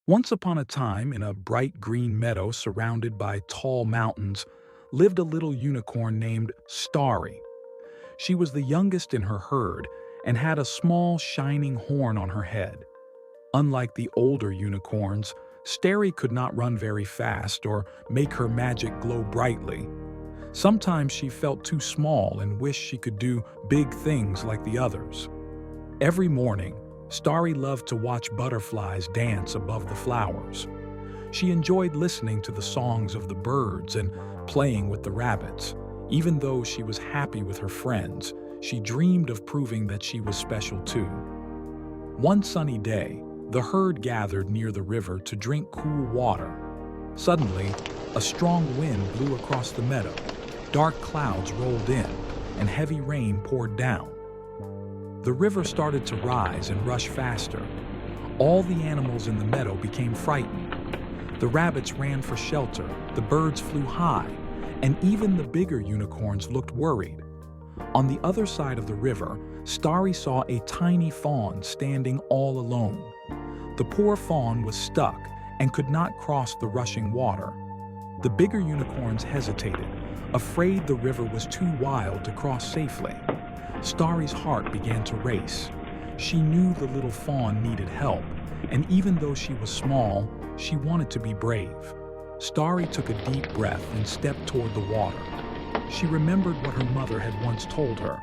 Once upon a time, in a bright green meadow surrounded by tall mountains, lived a little unicorn named Starry. She was the youngest in her herd and had a small, shining horn on her head. Unlike the older unicorns, Starry could not run very fast or make her magic glow brightly. Sometimes she felt too small and wished she could do big things like the others. Every morning, Starry loved to watch butterflies dance above the flowers. She enjoyed listening to the songs of the birds and playing with the rabbits. Even though she was happy with her friends, she dreamed of proving that she was special too. One sunny day, the herd gathered near the river to drink cool water. Suddenly, a strong wind blew across the meadow. Dark clouds rolled in, and heavy rain poured down. The river started to rise and rush faster. All the animals in the meadow became frightened. The rabbits ran for shelter, the birds flew high, and even the bigger unicorns looked worried. On the other side of the river, Starry saw a tiny fawn standing all alone. The poor fawn was stuck and could not cross the rushing water. The bigger unicorns hesitated, afraid the river was too wild to cross safely. Starry's heart began to race. She knew the little fawn needed help, and even though she was small, she wanted to be brave. Starry took a deep breath and stepped toward the water. She remembered what her mother had once told her.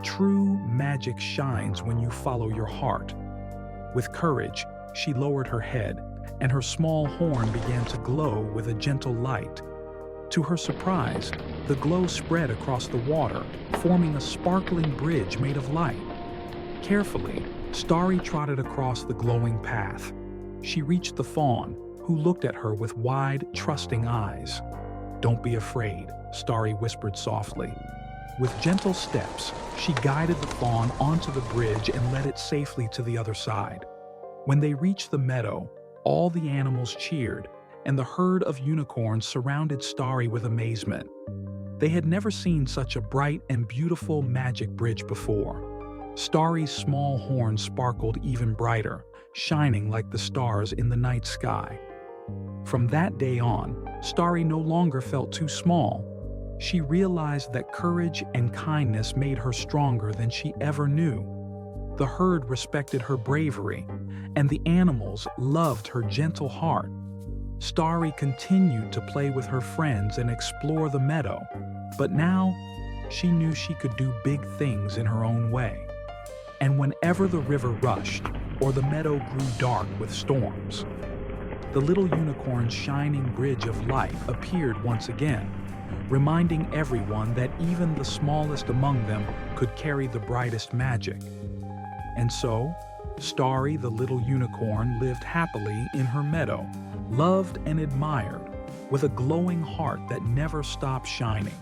True magic shines when you follow your heart. With courage, she lowered her head, and her small horn began to glow with a gentle light. To her surprise, the glow spread across the water, forming a sparkling bridge made of light. Carefully, Starry trotted across the glowing path. She reached the fawn, who looked at her with wide, trusting eyes. "Don't be afraid," Starry whispered softly. With gentle steps, she guided the fawn onto the bridge and led it safely to the other side. When they reached the meadow, all the animals cheered, and the herd of unicorns surrounded Starry with amazement. They had never seen such a bright and beautiful magic bridge before. Starry's small horn sparkled even brighter, shining like the stars in the night sky. From that day on, Starry no longer felt too small. She realized that courage and kindness made her stronger than she ever knew. The herd respected her bravery, and the animals loved her gentle heart. Starry continued to play with her friends and explore the meadow, but now she knew she could do big things in her own way. And whenever the river rushed or the meadow grew dark with storms, the little unicorn's shining bridge of light appeared once again, reminding everyone that even the smallest among them could carry the brightest magic. And so, Starry the little unicorn lived happily in her meadow, loved and admired, with a glowing heart that never stopped shining.